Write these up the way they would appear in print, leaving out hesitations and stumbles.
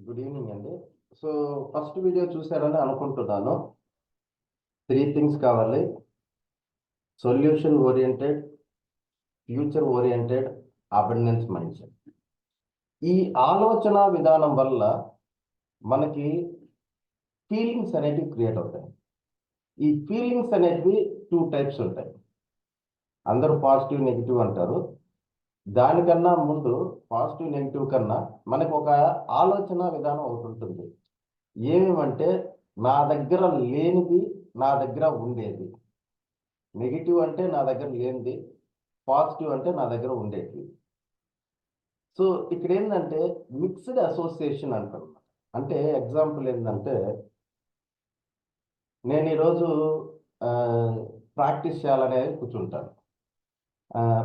Good evening అండి. So first video చూసారని అనుకుంటున్నాను. 3 things కావాలి: solution oriented, future oriented, abundance mind set. ఈ ఆలోచన విధానం వల్ల మనకి ఫీలింగ్స్ అనేటివి క్రియేట్ అవుతాయి. ఈ ఫీలింగ్స్ అనేటివి 2 టైప్స్ ఉంటాయి. అందరూ పాజిటివ్ నెగిటివ్ అంటారు. దానికన్నా ముందు పాజిటివ్ నెగిటివ్ కన్నా మనకు ఒక ఆలోచన విధానం ఒకటి ఉంటుంది. ఏమేమంటే, నా దగ్గర లేనిది నా దగ్గర ఉండేది. నెగిటివ్ అంటే నా దగ్గర లేనిది, పాజిటివ్ అంటే నా దగ్గర ఉండేది. సో ఇక్కడ ఏంటంటే మిక్స్డ్ అసోసియేషన్ అంటారు. అంటే ఎగ్జాంపుల్ ఏంటంటే, నేను ఈరోజు ప్రాక్టీస్ చేయాలనేది కూర్చుంటాను.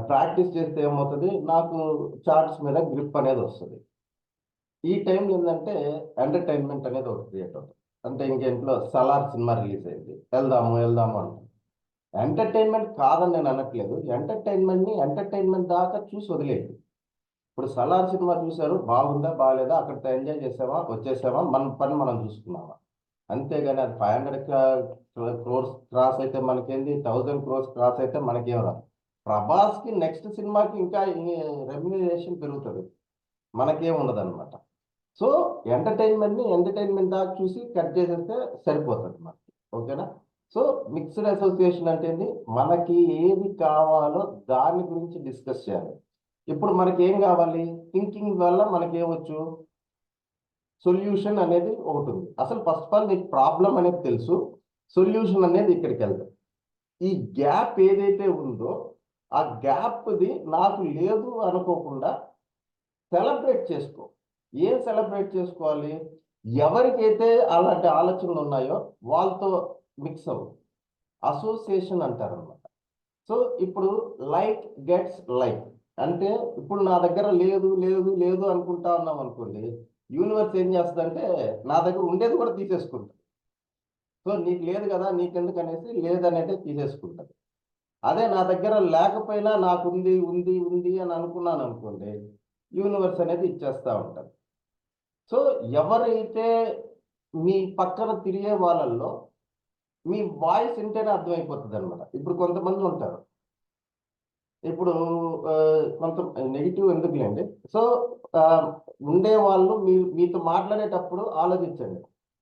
ప్రాక్టీస్ చేస్తే ఏమవుతుంది, నాకు చార్ట్స్ మీద గ్రిప్ అనేది వస్తుంది. ఈ టైంలో ఏంటంటే ఎంటర్టైన్మెంట్ అనేది ఒకటి క్రియేట్ అవుతుంది. అంటే ఇంకేంట్లో సలార్ సినిమా రిలీజ్ అయింది, వెళ్దాము అంటారు. ఎంటర్టైన్మెంట్ కాదని నేను అనట్లేదు. ఎంటర్టైన్మెంట్ని ఎంటర్టైన్మెంట్ దాకా చూసి వదిలేదు. ఇప్పుడు సలార్ సినిమా చూశారు, బాగుందా బాగాలేదా, అక్కడితో ఎంజాయ్ చేసామా వచ్చేసామా, మన పని మనం చూసుకున్నామా. అంతేగాని అది 500 క్రోర్స్ క్రాస్ అయితే మనకేంది, 1000 క్రోర్స్ క్రాస్ అయితే మనకేం రాదు. ప్రభాస్కి నెక్స్ట్ సినిమాకి ఇంకా రెమ్యునరేషన్ పెరుగుతుంది, మనకేం ఉండదు అనమాట. సో ఎంటర్టైన్మెంట్ని ఎంటర్టైన్మెంట్ దాకా చూసి కట్ చేసేస్తే సరిపోతుంది మనకి. ఓకేనా? సో మిక్స్డ్ అసోసియేషన్ అంటే ఏంటి, మనకి ఏది కావాలో దాని గురించి డిస్కస్ చేయాలి. ఇప్పుడు మనకి ఏం కావాలి, థింకింగ్ వల్ల మనకి ఏమొచ్చు, సొల్యూషన్ అనేది ఒకటి ఉంది. అసలు ఫస్ట్ ఆఫ్ ఆల్ నీకు ప్రాబ్లం అనేది తెలుసు, సొల్యూషన్ అనేది ఇక్కడికి వెళ్తాం. ఈ గ్యాప్ ఏదైతే ఉందో ఆ గ్యాప్ది నాకు లేదు అనుకోకుండా సెలబ్రేట్ చేసుకో. ఏం సెలబ్రేట్ చేసుకోవాలి, ఎవరికైతే అలాంటి ఆలోచనలు ఉన్నాయో వాళ్ళతో మిక్స్ అవ్వు. అసోసియేషన్ అంటారనమాట. సో ఇప్పుడు లైక్ గెట్స్ లైక్ అంటే, ఇప్పుడు నా దగ్గర లేదు లేదు లేదు అనుకుంటా ఉన్నాం అనుకోండి, యూనివర్స్ ఏం చేస్తుందంటే నా దగ్గర ఉండేది కూడా తీసేసుకుంటుంది. సో నీకు లేదు కదా, నీకెందుకు అనేసి లేదనేది తీసేసుకుంటుంది. అదే నా దగ్గర లేకపోయినా నాకు ఉంది ఉంది ఉంది అని అనుకున్నాను అనుకోండి, యూనివర్స్ అనేది ఇచ్చేస్తూ ఉంటుంది. సో ఎవరైతే మీ పక్కన తిరిగే వాళ్ళల్లో మీ వాయిస్ వింటేనే అర్థమైపోతుంది అనమాట. ఇప్పుడు కొంతమంది ఉంటారు, ఇప్పుడు కొంత నెగిటివ్ ఎందుకులేండి. సో ఉండే వాళ్ళు మీతో మాట్లాడేటప్పుడు ఆలోచించండి,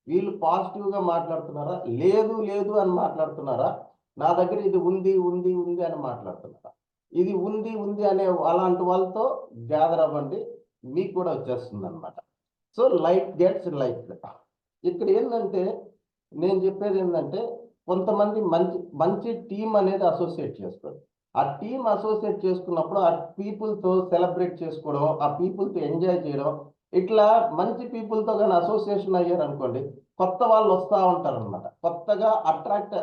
వీళ్ళు పాజిటివ్గా మాట్లాడుతున్నారా, లేదు లేదు అని మాట్లాడుతున్నారా, నా దగ్గర ఇది ఉంది ఉంది ఉంది అని మాట్లాడుతున్నారా. ఇది ఉంది ఉంది అనే అలాంటి వాళ్ళతో గ్యాదర్ అవ్వండి, మీకు కూడా వచ్చేస్తుంది అనమాట. So like gets like. ఇక్కడ ఏంటంటే నేను చెప్పేది ఏంటంటే, కొంతమంది మంచి మంచి టీం అనేది అసోసియేట్ చేసుకోండి. ఆ టీం అసోసియేట్ చేసుకున్నప్పుడు ఆ పీపుల్తో సెలబ్రేట్ చేసుకోవడం, ఆ పీపుల్తో ఎంజాయ్ చేయడం, ఇట్లా మంచి పీపుల్తో కానీ అసోసియేషన్ అయ్యారు అనుకోండి, కొత్త వాళ్ళు వస్తూ ఉంటారు అనమాట. కొత్తగా అట్రాక్ట్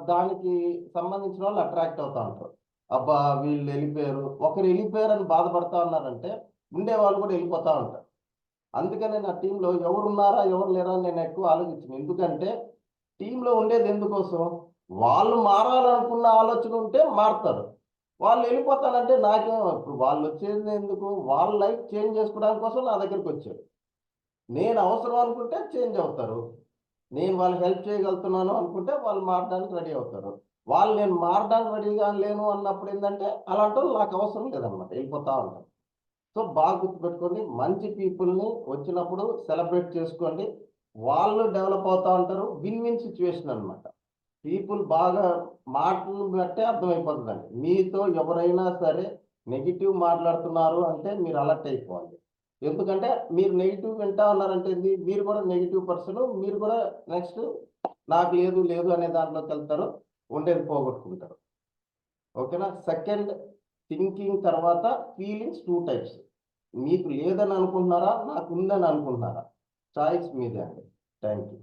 దానికి సంబంధించిన వాళ్ళు అట్రాక్ట్ అవుతూ ఉంటారు. అబ్బా వీళ్ళు వెళ్ళిపోయారు, ఒకరు వెళ్ళిపోయారు అని బాధపడతా ఉన్నారంటే ఉండే వాళ్ళు కూడా వెళ్ళిపోతూ ఉంటారు. అందుకనే నా టీంలో ఎవరున్నారా ఎవరు లేరా అని నేను ఎక్కువ ఆలోచించాను. ఎందుకంటే టీంలో ఉండేది ఎందుకోసం, వాళ్ళు మారాలనుకున్న ఆలోచన ఉంటే మారుతారు, వాళ్ళు వెళ్ళిపోతానంటే నాకేం. ఇప్పుడు వాళ్ళు వచ్చేది ఎందుకు, వాళ్ళ లైఫ్ చేంజ్ చేసుకోవడానికి కోసం నా దగ్గరికి వచ్చారు. నేను అవసరం అనుకుంటే చేంజ్ అవుతారు, నేను వాళ్ళకి హెల్ప్ చేయగలుగుతున్నాను అనుకుంటే వాళ్ళు మారడానికి రెడీ అవుతారు. వాళ్ళు నేను మారడానికి రెడీగా లేను అన్నప్పుడు ఏంటంటే అలాంటి వాళ్ళు నాకు అవసరం లేదన్నమాట, వెళ్ళిపోతా ఉంటారు. సో బాగా గుర్తుపెట్టుకోండి, మంచి పీపుల్ని వచ్చినప్పుడు సెలబ్రేట్ చేసుకోండి, వాళ్ళు డెవలప్ అవుతూ ఉంటారు. విన్ విన్ సిచ్యువేషన్ అనమాట. పీపుల్ బాగా మాటలు బట్టే అర్థమైపోతుందండి. మీతో ఎవరైనా సరే నెగిటివ్ మాట్లాడుతున్నారు అంటే మీరు అలర్ట్ అయిపోవాలి. ఎందుకంటే మీరు నెగిటివ్ వింటా ఉన్నారంటే మీరు కూడా నెగిటివ్ పర్సన్, మీరు కూడా నెక్స్ట్ నాకు లేదు లేదు అనే దాంట్లోకి వెళ్తారు, ఉండేది పోగొట్టుకుంటారు. ఓకేనా? సెకండ్, థింకింగ్ తర్వాత ఫీలింగ్స్ 2 టైప్స్. మీకు లేదని అనుకుంటున్నారా, నాకు ఉందని అనుకుంటున్నారా, చాయిస్ మీదే అండి. Thank you.